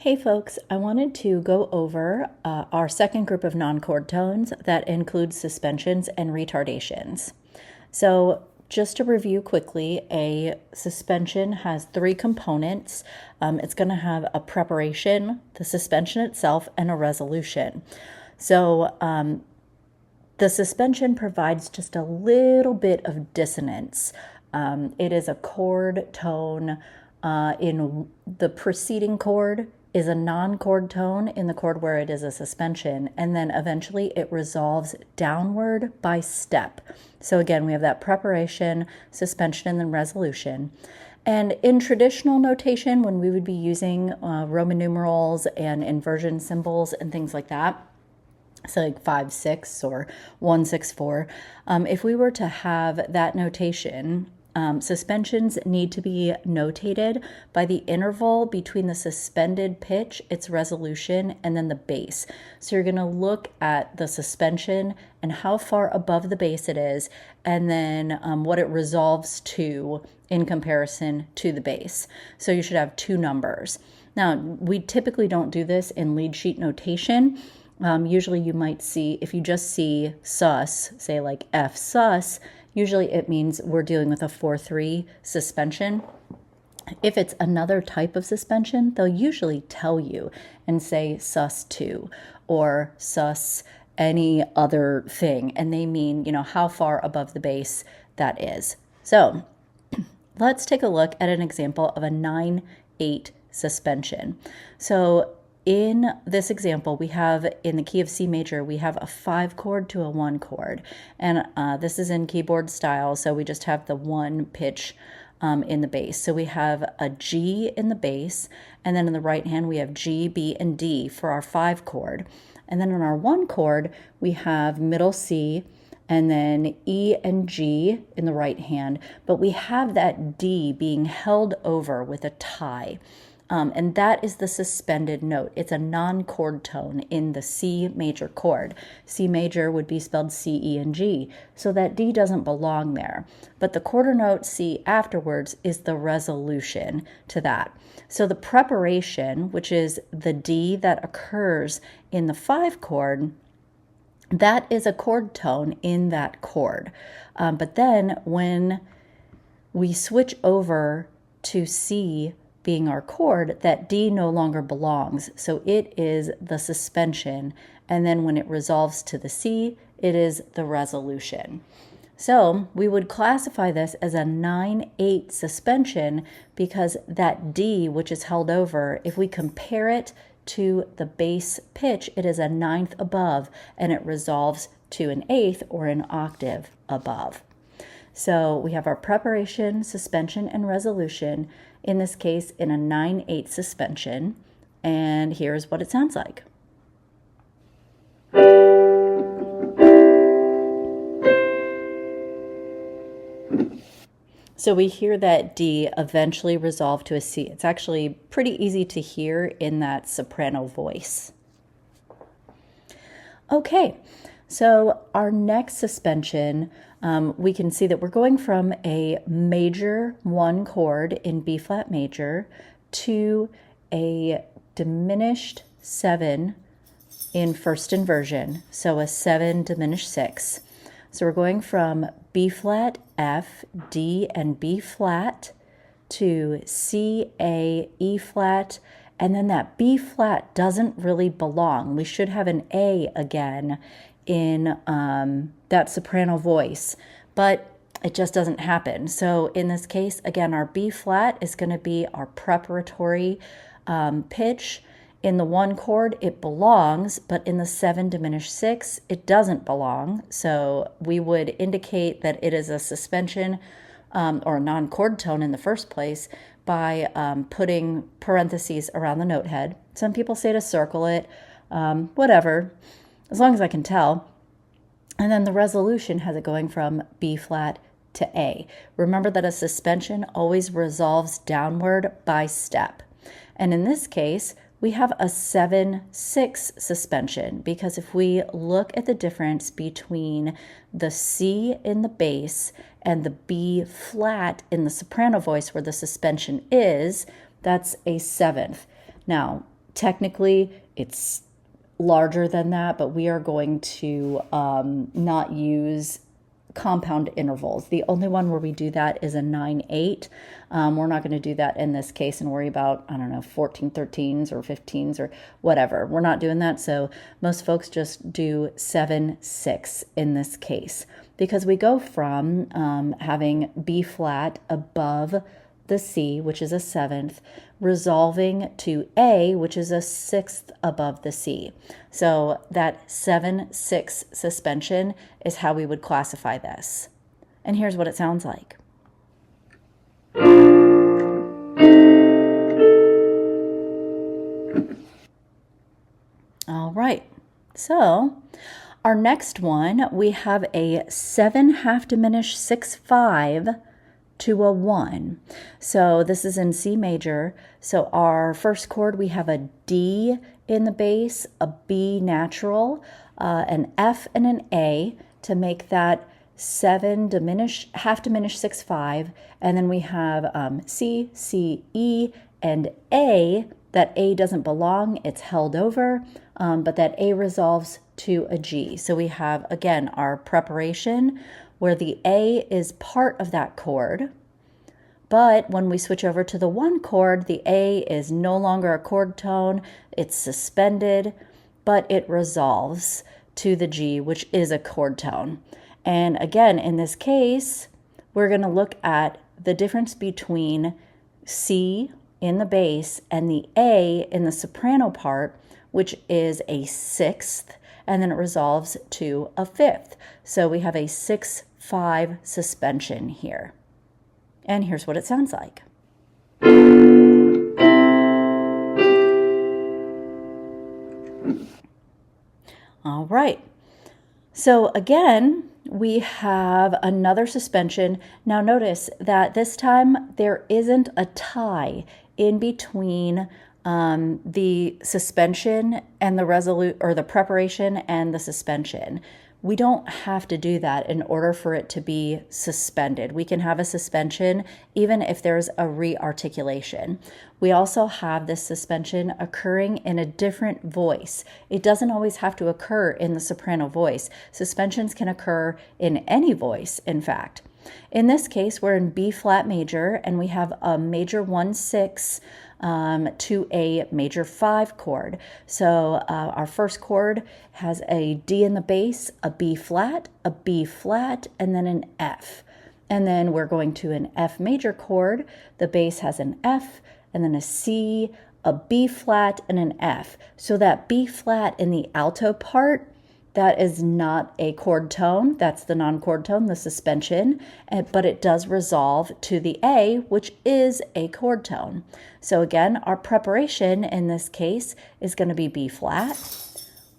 Hey folks, I wanted to go over our second group of non-chord tones that includes suspensions and retardations. So just to review quickly, a suspension has three components. It's going to have a preparation, the suspension itself, and a resolution. So the suspension provides just a little bit of dissonance. It is a chord tone in the preceding chord is a non-chord tone in the chord where it is a suspension, and then eventually it resolves downward by step. So again, we have that preparation, suspension, and then resolution. And in traditional notation, when we would be using Roman numerals and inversion symbols and things like that, so like 5/6 or 1/6/4, if we were to have that notation, suspensions need to be notated by the interval between the suspended pitch, its resolution, and then the bass. So you're going to look at the suspension and how far above the bass it is, and then what it resolves to in comparison to the bass. So you should have two numbers. Now, we typically don't do this in lead sheet notation. Usually you might see, if you just see sus, say like F sus, usually it means we're dealing with a 4/3 suspension. If it's another type of suspension, they'll usually tell you and say sus 2 or sus any other thing, and they mean, how far above the bass that is. So let's take a look at an example of a 9/8 suspension. So in this example, we have, in the key of C major, we have a 5 chord to a 1 chord. And this is in keyboard style, so we just have the 1 pitch in the bass. So we have a G in the bass, and then in the right hand, we have G, B, and D for our 5 chord. And then in our 1 chord, we have middle C, and then E and G in the right hand. But we have that D being held over with a tie. And that is the suspended note. It's a non-chord tone in the C major chord. C major would be spelled C, E, and G, so that D doesn't belong there. But the quarter note C afterwards is the resolution to that. So the preparation, which is the D that occurs in the 5 chord, that is a chord tone in that chord. But then when we switch over to C being our chord, that D no longer belongs. So it is the suspension. And then when it resolves to the C, it is the resolution. So we would classify this as a 9/8 suspension because that D, which is held over, if we compare it to the bass pitch, it is a 1/9 above, and it resolves to an 1/8 or an octave above. So we have our preparation, suspension, and resolution, in this case in a 9/8 suspension, and here's what it sounds like. So we hear that D eventually resolve to a C. It's actually pretty easy to hear in that soprano voice. Okay, so our next suspension, we can see that we're going from a major 1 chord in B flat major to a diminished 7 in first inversion, so a 7 diminished 6. So we're going from B flat, F, D, and B flat to C, A, E flat, and then that B flat doesn't really belong. We should have an A again in that soprano voice, but it just doesn't happen. So in this case, again, our B flat is going to be our preparatory pitch. In the 1 chord, it belongs, but in the 7 diminished 6, it doesn't belong. So we would indicate that it is a suspension or a non-chord tone in the first place by putting parentheses around the note head. Some people say to circle it, whatever, as long as I can tell. And then the resolution has it going from B flat to A. Remember that a suspension always resolves downward by step. And in this case, we have a 7/6 suspension because if we look at the difference between the C in the bass and the B flat in the soprano voice where the suspension is, that's a 7th. Now, Technically, it's larger than that, but we are going to not use compound intervals. The only one where we do that is a 9/8. We're not going to do that in this case and worry about, I don't know, 14/13s or 15s or whatever. We're not doing that. So most folks just do 7/6 in this case, because we go from having B flat above the C, which is a 7th, resolving to A, which is a 6th above the C. So that 7/6 suspension is how we would classify this. And here's what it sounds like. All right, so our next one, we have a 7 half diminished 6/5 to a 1. So this is in C major. So our first chord, we have a D in the bass, a B natural, an F and an A to make that 7 diminished, half diminished 6/5. And then we have C, C, E, and A. That A doesn't belong, it's held over, but that A resolves to a G. So we have, again, our preparation where the A is part of that chord. But when we switch over to the 1 chord, the A is no longer a chord tone, it's suspended, but it resolves to the G, which is a chord tone. And again, in this case, we're going to look at the difference between C in the bass and the A in the soprano part, which is a 6th, and then it resolves to a 5th. So we have a 6/5 suspension here. And here's what it sounds like. All right. So again, we have another suspension. Now notice that this time there isn't a tie in between the suspension and the preparation and the suspension. We don't have to do that in order for it to be suspended. We can have a suspension even if there's a rearticulation. We also have this suspension occurring in a different voice. It doesn't always have to occur in the soprano voice. Suspensions can occur in any voice, in fact. In this case, we're in B flat major, and we have a major 1/6 to a major 5 chord. So our first chord has a D in the bass, a B flat, and then an F. And then we're going to an F major chord. The bass has an F, and then a C, a B flat, and an F. So that B flat in the alto part, that is not a chord tone. That's the non-chord tone, the suspension, but it does resolve to the A, which is a chord tone. So again, our preparation in this case is going to be B flat.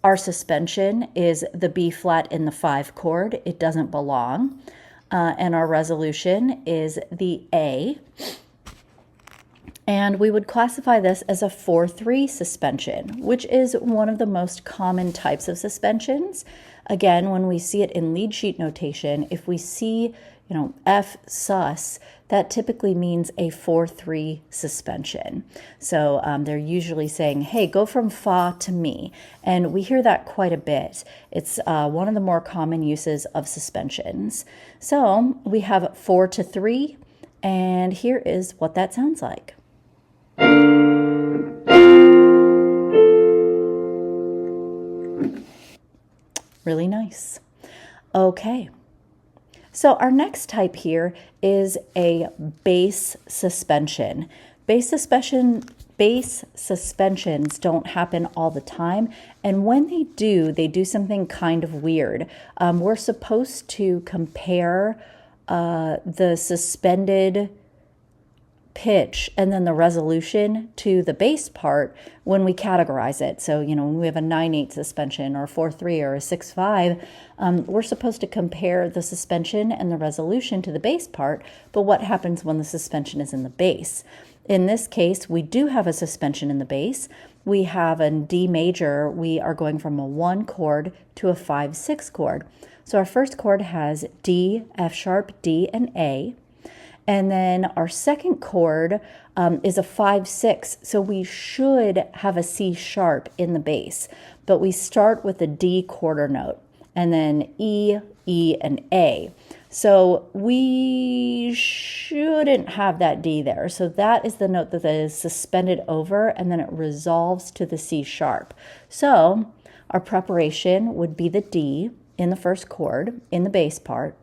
Our suspension is the B flat in the 5 chord. It doesn't belong. And our resolution is the A. And we would classify this as a 4/3 suspension, which is one of the most common types of suspensions. Again, when we see it in lead sheet notation, if we see, F sus, that typically means a 4/3 suspension. So they're usually saying, hey, go from fa to mi. And we hear that quite a bit. It's one of the more common uses of suspensions. So we have 4/3, and here is what that sounds like. Really nice. Okay. So our next type here is a bass suspension. Bass suspensions don't happen all the time, and when they do something kind of weird. We're supposed to compare the suspended pitch and then the resolution to the bass part when we categorize it. So, when we have a 9/8 suspension or a 4/3 or a 6/5, we're supposed to compare the suspension and the resolution to the bass part, but what happens when the suspension is in the bass? In this case, we do have a suspension in the bass. We have a D major. We are going from a 1 chord to a 5/6 chord. So our first chord has D, F sharp, D, and A. And then our second chord is a 5/6, so we should have a C sharp in the bass, but we start with a D quarter note, and then E, E, and A. So we shouldn't have that D there. So that is the note that is suspended over, and then it resolves to the C sharp. So our preparation would be the D in the first chord in the bass part.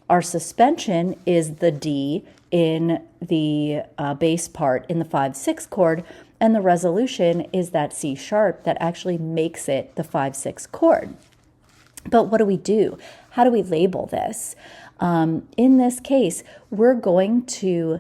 Our suspension is the D in the bass part in the 5/6 chord, and the resolution is that C sharp that actually makes it the 5/6 chord. But what do? How do we label this? In this case, we're going to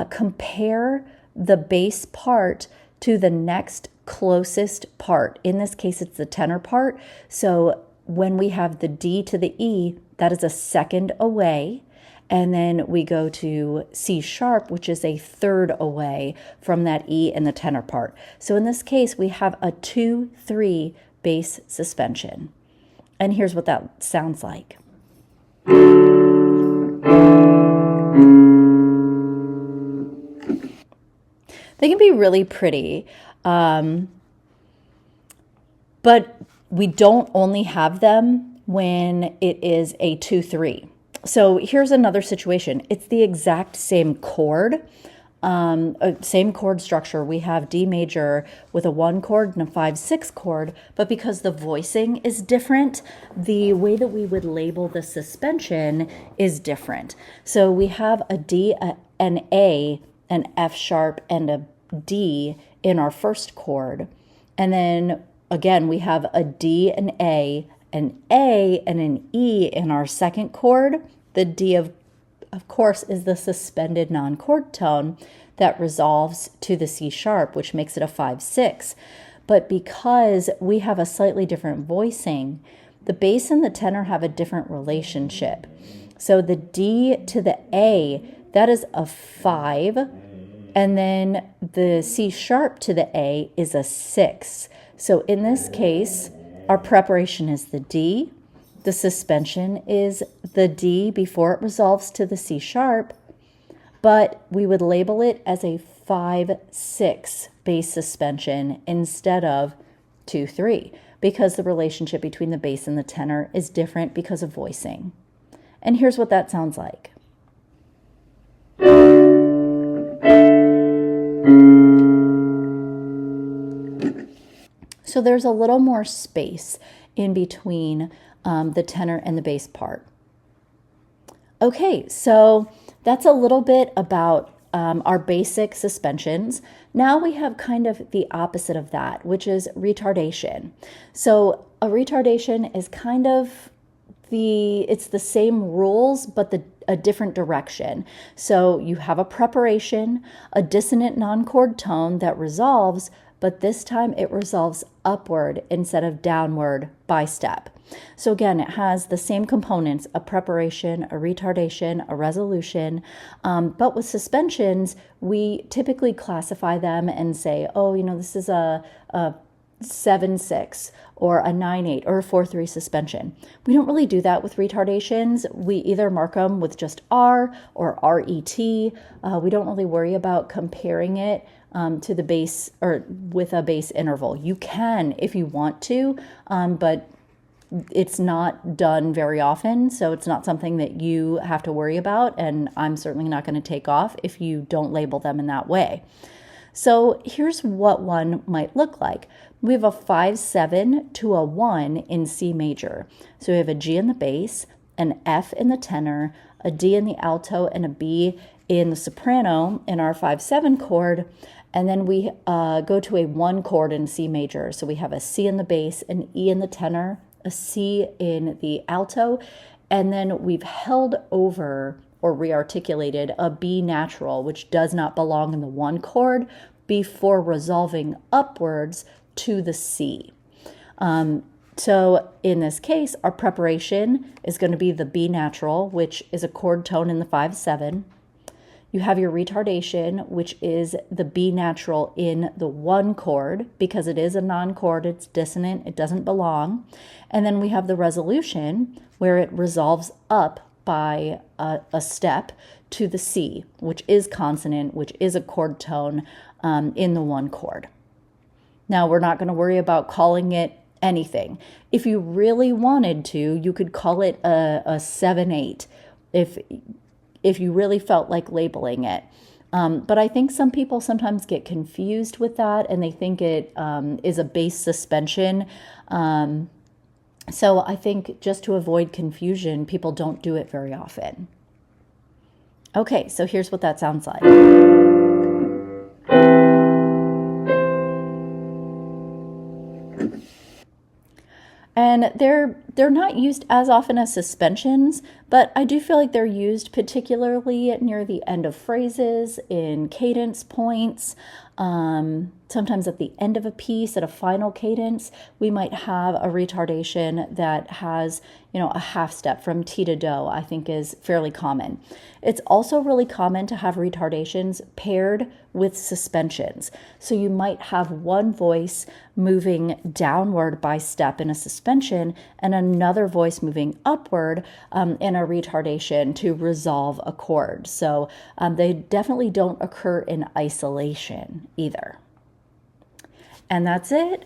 compare the bass part to the next closest part. In this case, it's the tenor part. So when we have the D to the E, that is a second away. And then we go to C sharp, which is a third away from that E in the tenor part. So in this case, we have a 2-3 bass suspension. And here's what that sounds like. They can be really pretty, but we don't only have them when it is a 2-3. So here's another situation. It's the exact same chord, same chord structure. We have D major with a 1 chord and a 5/6 chord, but because the voicing is different, the way that we would label the suspension is different. So we have a D, an A, an F sharp, and a D in our first chord. And then again, we have a D, an A, and an E in our second chord. The D, of course, is the suspended non-chord tone that resolves to the C sharp, which makes it a 5/6. But because we have a slightly different voicing, the bass and the tenor have a different relationship. So the D to the A, that is a 5, and then the C sharp to the A is a 6. So in this case, our preparation is the D, the suspension is the D before it resolves to the C sharp, but we would label it as a 5/6 bass suspension instead of 2-3, because the relationship between the bass and the tenor is different because of voicing. And here's what that sounds like. So there's a little more space in between the tenor and the bass part. Okay, so that's a little bit about our basic suspensions. Now we have kind of the opposite of that, which is retardation. So a retardation is kind of it's the same rules, but a different direction. So you have a preparation, a dissonant non-chord tone that resolves, but this time it resolves upward instead of downward by step. So again, it has the same components, a preparation, a retardation, a resolution, but with suspensions, we typically classify them and say, oh, this is a 7/6 or a 9/8 or a 4/3 suspension. We don't really do that with retardations. We either mark them with just R or RET. We don't really worry about comparing it to the bass or with a bass interval. You can if you want to, but it's not done very often, so it's not something that you have to worry about, and I'm certainly not going to take off if you don't label them in that way. So here's what one might look like. We have a 5/7 to a 1 in C major. So we have a G in the bass, an F in the tenor, a D in the alto, and a B in the soprano in our 5/7 chord. And then we go to a 1 chord in C major. So we have a C in the bass, an E in the tenor, a C in the alto, and then we've held over or rearticulated a B natural, which does not belong in the 1 chord, before resolving upwards to the C. So in this case, our preparation is going to be the B natural, which is a chord tone in the 5/7. You have your retardation, which is the B natural in the 1 chord, because it is a non-chord, it's dissonant, it doesn't belong. And then we have the resolution, where it resolves up by a step to the C, which is consonant, which is a chord tone in the one chord. Now, we're not going to worry about calling it anything. If you really wanted to, you could call it a 7/8 if you really felt like labeling it. But I think some people sometimes get confused with that, and they think it is a bass suspension. So I think just to avoid confusion, people don't do it very often. Okay, so here's what that sounds like. And they're not used as often as suspensions, but I do feel like they're used particularly near the end of phrases, in cadence points, sometimes at the end of a piece, at a final cadence, we might have a retardation that has, a half step from T to Do, I think is fairly common. It's also really common to have retardations paired with suspensions. So you might have one voice moving downward by step in a suspension and another voice moving upward in a retardation to resolve a chord. So they definitely don't occur in isolation either. And that's it.